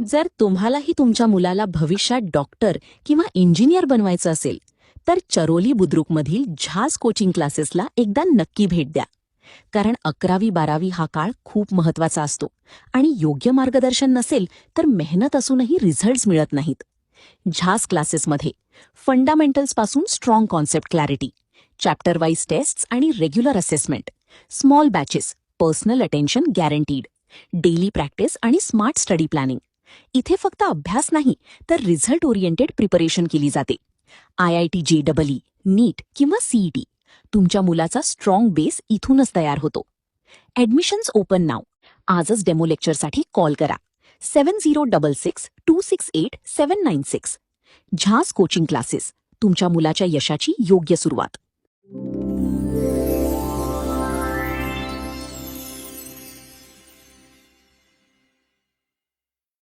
जर तुम्हालाही तुमच्या मुलाला भविष्यात डॉक्टर किंवा इंजिनियर बनवायचं असेल तर चरोली बुद्रुकमधील झाज कोचिंग क्लासेसला एकदा नक्की भेट द्या. कारण 11वी-12वी हा काळ खूप महत्वाचा असतो आणि योग्य मार्गदर्शन नसेल तर मेहनत असूनही रिझल्ट्स मिळत नाहीत. झाज क्लासेसमध्ये फंडामेंटल्सपासून strong concept clarity, chapter wise tests आणि regular assessment, small batches, personal attention guaranteed, daily practice आणि स्मार्ट स्टडी प्लॅनिंग. इथे फक्त अभ्यास नाही तर रिझल्ट ओरिएंटेड प्रिपरेशन केली जाते. IIT JEE, नीट किंवा CET, तुमच्या मुलाचा स्ट्रॉंग बेस इथूनच तयार होतो. ॲडमिशन्स ओपन नाव. आजच डेमो लेक्चरसाठी कॉल करा 7066-268-796. झाज कोचिंग क्लासेस, तुमच्या मुलाच्या यशाची योग्य सुरुवात.